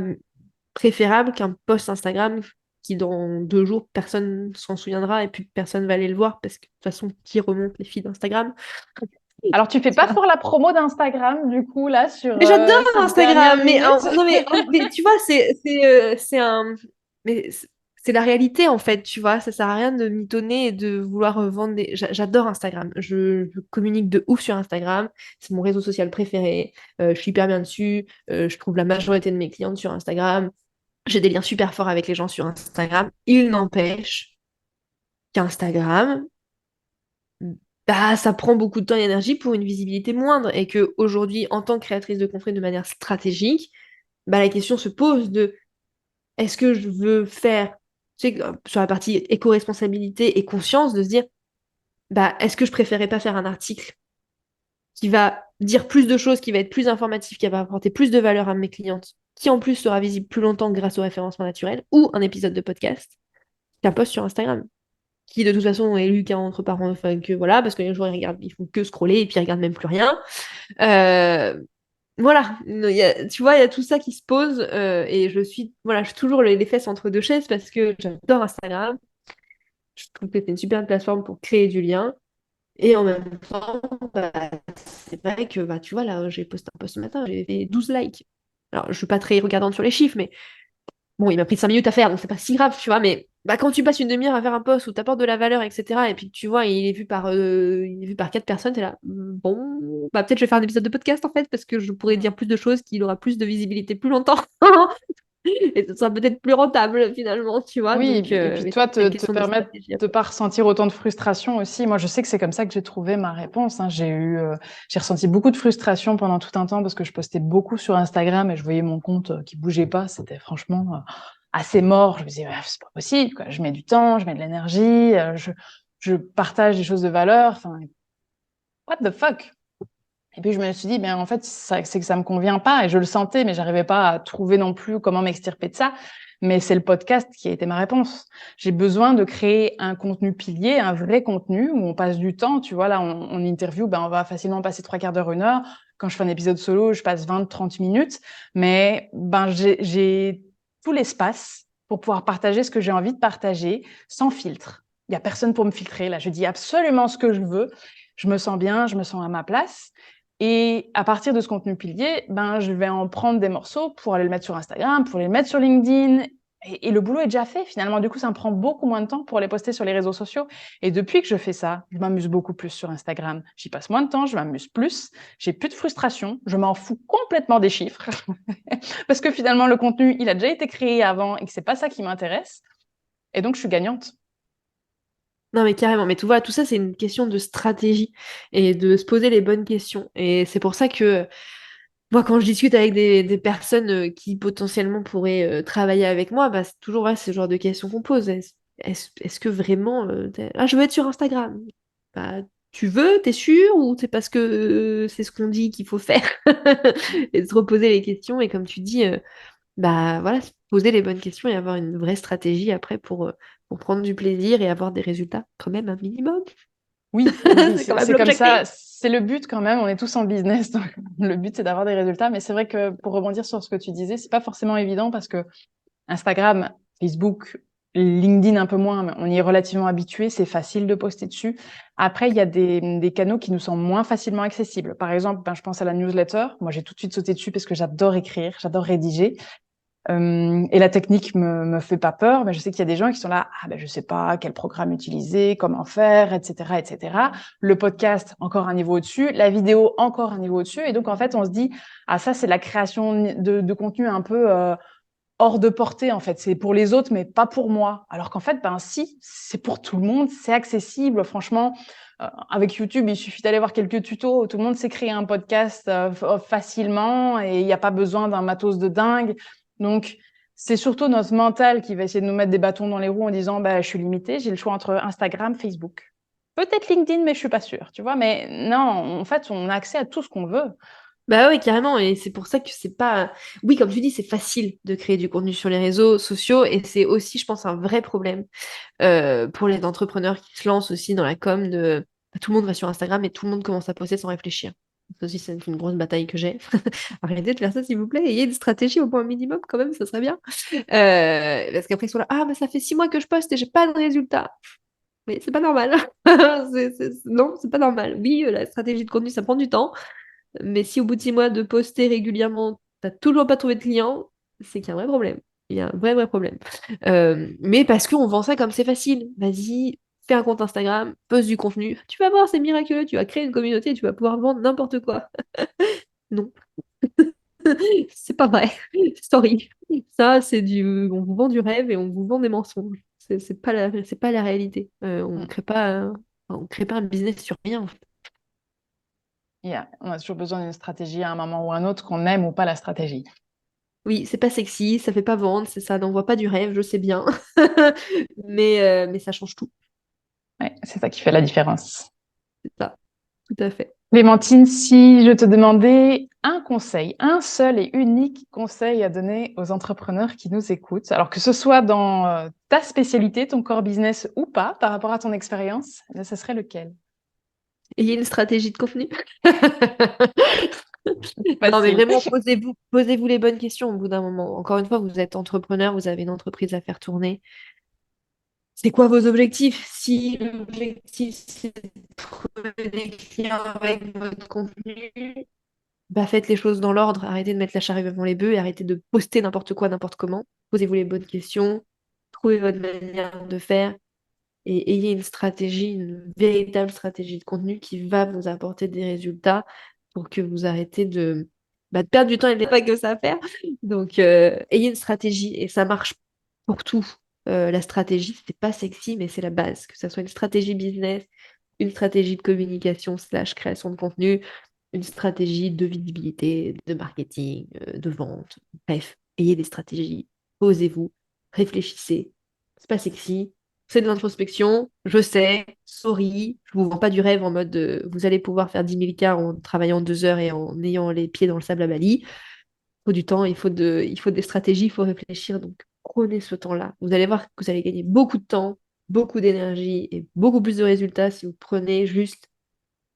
préférable qu'un post Instagram qui dans 2 jours, personne s'en souviendra et puis personne va aller le voir parce que de toute façon, qui remonte les feeds d'Instagram? Alors, tu fais pas pour la promo d'Instagram, du coup, là, sur Mais j'adore cette dernière Instagram, mais, minute? non, mais tu vois, c'est un. Mais c'est la réalité en fait, tu vois. Ça sert à rien de mitonner et de vouloir vendre des. J'adore Instagram. Je communique de ouf sur Instagram. C'est mon réseau social préféré. Je suis hyper bien dessus. Je trouve la majorité de mes clientes sur Instagram. J'ai des liens super forts avec les gens sur Instagram. Il n'empêche qu'Instagram, bah, ça prend beaucoup de temps et d'énergie pour une visibilité moindre. Et que aujourd'hui, en tant que créatrice de contenu de manière stratégique, bah, la question se pose de est-ce que je veux faire, tu sais, sur la partie éco-responsabilité et conscience, de se dire, bah, est-ce que je préférais pas faire un article qui va dire plus de choses, qui va être plus informatif, qui va apporter plus de valeur à mes clientes, qui en plus sera visible plus longtemps grâce au référencement naturel, ou un épisode de podcast qu'un post sur Instagram, qui de toute façon est lu qu'à entre parents, enfin que voilà, parce que les gens ils regardent, ils font que scroller et puis ils regardent même plus rien. Euh, voilà, tu vois, il y a tout ça qui se pose et voilà, je suis toujours les fesses entre deux chaises parce que j'adore Instagram. Je trouve que c'est une super plateforme pour créer du lien. Et en même temps, bah, c'est vrai que, bah, tu vois, là, j'ai posté un post ce matin, j'ai fait 12 likes. Alors, je suis pas très regardante sur les chiffres, mais bon, il m'a pris 5 minutes à faire, donc c'est pas si grave, tu vois. Mais bah, quand tu passes une demi-heure à faire un post où tu apportes de la valeur, etc., et puis que tu vois, il est vu par 4 personnes, t'es là, bon, bah peut-être je vais faire un épisode de podcast en fait, parce que je pourrais dire plus de choses, qu'il aura plus de visibilité plus longtemps, et ce sera peut-être plus rentable finalement, tu vois. Oui, Donc, et puis mais toi, c'est une te question de permettre stratégie de après. pas ressentir autant de frustration aussi. Moi, je sais que c'est comme ça que j'ai trouvé ma réponse, hein. J'ai ressenti beaucoup de frustration pendant tout un temps parce que je postais beaucoup sur Instagram et je voyais mon compte qui bougeait pas. C'était franchement assez mort. Je me disais, ouais, c'est pas possible, quoi. Je mets du temps, je mets de l'énergie, je partage des choses de valeur. Enfin, what the fuck? Et puis je me suis dit, ben en fait, c'est que ça me convient pas et je le sentais, mais j'arrivais pas à trouver non plus comment m'extirper de ça. Mais c'est le podcast qui a été ma réponse. J'ai besoin de créer un contenu pilier, un vrai contenu où on passe du temps. Tu vois, là, on interview, ben on va facilement passer 3 quarts d'heure, 1 heure. Quand je fais un épisode solo, je passe 20, 30 minutes. Mais ben j'ai tout l'espace pour pouvoir partager ce que j'ai envie de partager sans filtre. Il y a personne pour me filtrer. Là, je dis absolument ce que je veux. Je me sens bien, je me sens à ma place. Et à partir de ce contenu pilier, ben, je vais en prendre des morceaux pour aller le mettre sur Instagram, pour les mettre sur LinkedIn. Et le boulot est déjà fait, finalement. Du coup, ça me prend beaucoup moins de temps pour les poster sur les réseaux sociaux. Et depuis que je fais ça, je m'amuse beaucoup plus sur Instagram. J'y passe moins de temps, je m'amuse plus. J'ai plus de frustration. Je m'en fous complètement des chiffres. Parce que finalement, le contenu, il a déjà été créé avant et que c'est pas ça qui m'intéresse. Et donc, je suis gagnante. Non, mais carrément. Mais tu vois, tout ça, c'est une question de stratégie et de se poser les bonnes questions. Et c'est pour ça que moi, quand je discute avec des personnes qui potentiellement pourraient travailler avec moi, bah, c'est toujours ouais, ce genre de questions qu'on pose. Est-ce que vraiment ah, je veux être sur Instagram? Bah, tu veux, t'es sûr, ou c'est parce que c'est ce qu'on dit qu'il faut faire? Et de se reposer les questions, et comme tu dis, bah voilà, se poser les bonnes questions et avoir une vraie stratégie après pour prendre du plaisir et avoir des résultats quand même un minimum. Oui, oui, oui, C'est quand même c'est comme l'objectif. ça. C'est le but quand même. On est tous en business, donc le but c'est d'avoir des résultats. Mais c'est vrai que pour rebondir sur ce que tu disais, c'est pas forcément évident parce que Instagram, Facebook, LinkedIn un peu moins, mais on y est relativement habitué. C'est facile de poster dessus. Après, il y a des canaux qui nous sont moins facilement accessibles. Par exemple, ben, je pense à la newsletter. Moi, j'ai tout de suite sauté dessus parce que j'adore écrire, j'adore rédiger. Et la technique me fait pas peur, mais je sais qu'il y a des gens qui sont là, ah ben je sais pas quel programme utiliser, comment faire, etc., etc. Le podcast encore un niveau au-dessus, la vidéo encore un niveau au-dessus, et donc en fait on se dit, ah ça c'est la création de contenu un peu hors de portée en fait, c'est pour les autres mais pas pour moi. Alors qu'en fait ben si, c'est pour tout le monde, c'est accessible, franchement. Avec YouTube, il suffit d'aller voir quelques tutos. Tout le monde sait créer un podcast facilement et il n'y a pas besoin d'un matos de dingue. Donc, c'est surtout notre mental qui va essayer de nous mettre des bâtons dans les roues en disant bah, je suis limitée, j'ai le choix entre Instagram, Facebook. Peut-être LinkedIn, mais je suis pas sûre, tu vois. Mais non, en fait, on a accès à tout ce qu'on veut. Bah oui, carrément. Et c'est pour ça que c'est pas. Oui, comme tu dis, c'est facile de créer du contenu sur les réseaux sociaux. Et c'est aussi, je pense, un vrai problème pour les entrepreneurs qui se lancent aussi dans la com de tout le monde va sur Instagram et tout le monde commence à poster sans réfléchir. Ça aussi, c'est une grosse bataille que j'ai. Arrêtez de faire ça, s'il vous plaît. Ayez une stratégie au point minimum, quand même, ça serait bien. Parce qu'après, ils sont là, ah, mais ça fait 6 mois que je poste et j'ai pas de résultat. Mais c'est pas normal. Non, c'est pas normal. Oui, la stratégie de contenu, ça prend du temps. Mais si au bout de 6 mois de poster régulièrement, t'as toujours pas trouvé de clients, c'est qu'il y a un vrai problème. Il y a un vrai, vrai problème. Mais parce qu'on vend ça comme c'est facile. Vas-y, fais un compte Instagram, poste du contenu. Tu vas voir, c'est miraculeux. Tu vas créer une communauté et tu vas pouvoir vendre n'importe quoi. Non, c'est pas vrai. Sorry. Ça, c'est du. On vous vend du rêve et on vous vend des mensonges. C'est pas la réalité. Mm. On crée pas un business sur rien. On a toujours besoin d'une stratégie à un moment ou à un autre, qu'on aime ou pas la stratégie. Oui, c'est pas sexy, ça fait pas vendre, ça n'envoie pas du rêve, je sais bien. Mais ça change tout. Ouais, c'est ça qui fait la différence. C'est ça, tout à fait. Clémentine, si je te demandais un conseil, un seul et unique conseil à donner aux entrepreneurs qui nous écoutent, alors que ce soit dans ta spécialité, ton core business ou pas, par rapport à ton expérience, ce serait lequel? Ayez une stratégie de contenu. Non, mais Facile. vraiment, posez-vous les bonnes questions au bout d'un moment. Encore une fois, vous êtes entrepreneur, vous avez une entreprise à faire tourner. C'est quoi vos objectifs? Si l'objectif, c'est de trouver des clients avec votre contenu, bah faites les choses dans l'ordre. Arrêtez de mettre la charrue devant les bœufs et arrêtez de poster n'importe quoi, n'importe comment. Posez-vous les bonnes questions, trouvez votre manière de faire et ayez une stratégie, une véritable stratégie de contenu qui va vous apporter des résultats pour que vous arrêtez de perdre du temps et de pas que ça à faire. Donc, ayez une stratégie et ça marche pour tout. La stratégie, c'est pas sexy, mais c'est la base. Que ça soit une stratégie business, une stratégie de communication slash création de contenu, une stratégie de visibilité, de marketing, de vente. Bref, ayez des stratégies. Posez-vous, réfléchissez. C'est pas sexy, c'est de l'introspection, je sais, sorry, je vous vends pas du rêve en mode vous allez pouvoir faire 10 000 cas en travaillant 2 heures et en ayant les pieds dans le sable à Bali. Il faut du temps, il faut des stratégies, il faut réfléchir. Donc prenez ce temps-là. Vous allez voir que vous allez gagner beaucoup de temps, beaucoup d'énergie et beaucoup plus de résultats si vous prenez juste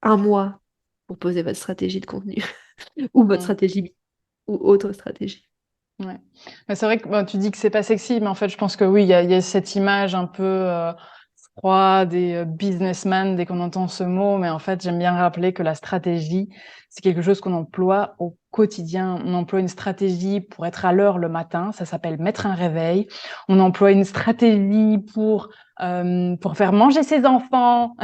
un mois pour poser votre stratégie de contenu ou votre Mm. stratégie ou autre stratégie. Ouais. Mais c'est vrai que bon, tu dis que c'est pas sexy, mais en fait, je pense que oui, il y a cette image un peu froide et businessman dès qu'on entend ce mot. Mais en fait, j'aime bien rappeler que la stratégie, c'est quelque chose qu'on emploie au quotidien. On emploie une stratégie pour être à l'heure le matin, ça s'appelle mettre un réveil. On emploie une stratégie pour faire manger ses enfants.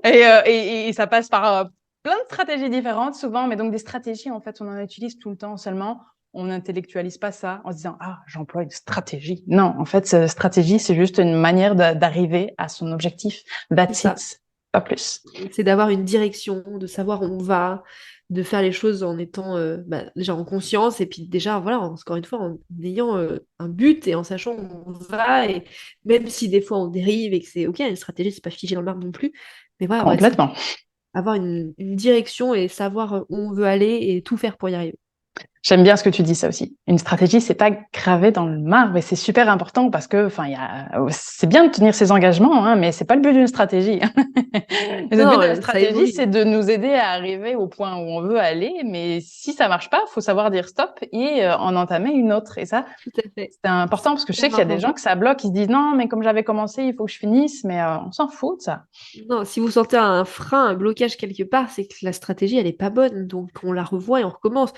Et ça passe par plein de stratégies différentes souvent, mais donc des stratégies, en fait, on en utilise tout le temps seulement. On n'intellectualise pas ça en se disant ah j'emploie une stratégie. Non, en fait, stratégie c'est juste une manière d'arriver à son objectif. C'est That's ça. it, pas plus. C'est d'avoir une direction, de savoir où on va, de faire les choses en étant déjà en conscience et puis déjà, voilà, encore une fois, en ayant un but et en sachant où on va. Et même si des fois on dérive et que c'est OK, une stratégie, c'est pas figé dans le marbre non plus. Mais voilà, Complètement. avoir une direction et savoir où on veut aller et tout faire pour y arriver. J'aime bien ce que tu dis, ça aussi. Une stratégie, c'est pas gravé dans le marbre et c'est super important parce que, enfin, c'est bien de tenir ses engagements, hein, mais c'est pas le but d'une stratégie. Le but Non, de la ça stratégie, évolue. c'est de nous aider à arriver au point où on veut aller, mais si ça marche pas, faut savoir dire stop et en entamer une autre. Et ça, Tout à fait. c'est important parce que je sais Super qu'il y a des gens important. que ça bloque, ils se disent non, mais comme j'avais commencé, il faut que je finisse, mais on s'en fout de ça. Non, si vous sentez un frein, un blocage quelque part, c'est que la stratégie, elle est pas bonne. Donc, on la revoit et on recommence.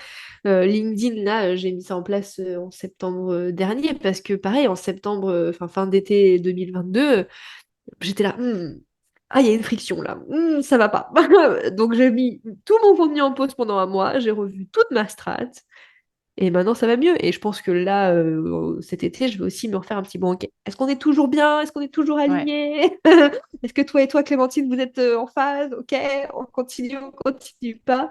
LinkedIn, là, j'ai mis ça en place en septembre dernier parce que, pareil, en septembre, enfin, fin d'été 2022, j'étais là, ah, il y a une friction là. Ça va pas. Donc, j'ai mis tout mon contenu en pause pendant un mois. J'ai revu toute ma strat. Et maintenant, ça va mieux. Et je pense que là, cet été, je vais aussi me refaire un petit bon. Ok, est-ce qu'on est toujours bien? Est-ce qu'on est toujours Ouais. alignés? Est-ce que toi et toi, Clémentine, vous êtes en phase? Ok, on continue pas?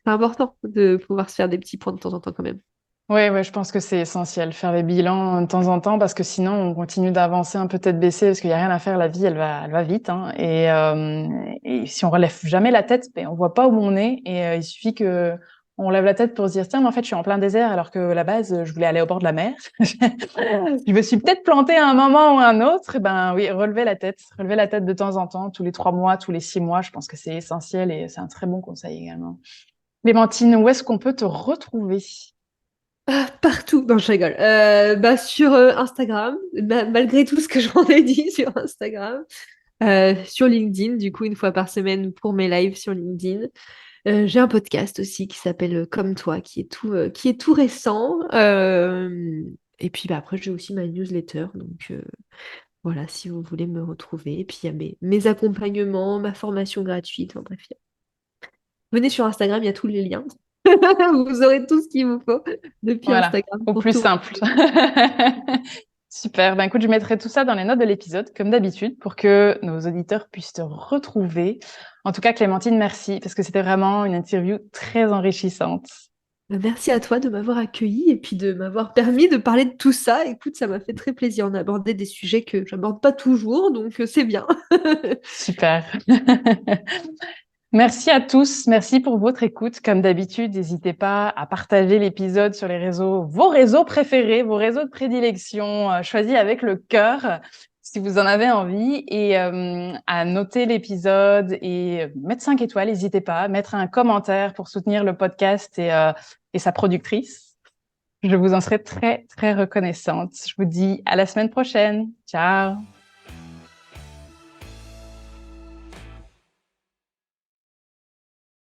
C'est important de pouvoir se faire des petits points de temps en temps quand même. Ouais, ouais, je pense que c'est essentiel, faire les bilans de temps en temps, parce que sinon, on continue d'avancer un peu tête baissée, parce qu'il y a rien à faire, la vie, elle va vite, hein. Et si on relève jamais la tête, ben, on voit pas où on est. Et il suffit que on lève la tête pour se dire, tiens, mais en fait, je suis en plein désert, alors que à la base, je voulais aller au bord de la mer. Je me suis peut-être plantée à un moment ou un autre. Et ben oui, relever la tête de temps en temps, tous les 3 mois, tous les 6 mois, je pense que c'est essentiel et c'est un très bon conseil également. Clémentine, où est-ce qu'on peut te retrouver? Partout. Non, je rigole. Sur Instagram, malgré tout ce que j'en ai dit sur Instagram. Sur LinkedIn, du coup, une fois par semaine pour mes lives sur LinkedIn. J'ai un podcast aussi qui s'appelle Comme toi, qui est tout récent. Et puis après, j'ai aussi ma newsletter. Donc voilà, si vous voulez me retrouver. Et puis il y a mes accompagnements, ma formation gratuite. Enfin, bref, venez sur Instagram, il y a tous les liens. Vous aurez tout ce qu'il vous faut depuis Voilà, Instagram au pour plus tout simple. retrouver. Super. Ben écoute, je mettrai tout ça dans les notes de l'épisode, comme d'habitude, pour que nos auditeurs puissent te retrouver. En tout cas, Clémentine, merci, parce que c'était vraiment une interview très enrichissante. Merci à toi de m'avoir accueilli et puis de m'avoir permis de parler de tout ça. Écoute, ça m'a fait très plaisir. On a abordé des sujets que j'aborde pas toujours, donc c'est bien. Super. Merci à tous. Merci pour votre écoute. Comme d'habitude, n'hésitez pas à partager l'épisode sur les réseaux, vos réseaux préférés, vos réseaux de prédilection, choisis avec le cœur, si vous en avez envie, et à noter l'épisode et mettre 5 étoiles. N'hésitez pas, mettre un commentaire pour soutenir le podcast et sa productrice. Je vous en serai très, très reconnaissante. Je vous dis à la semaine prochaine. Ciao.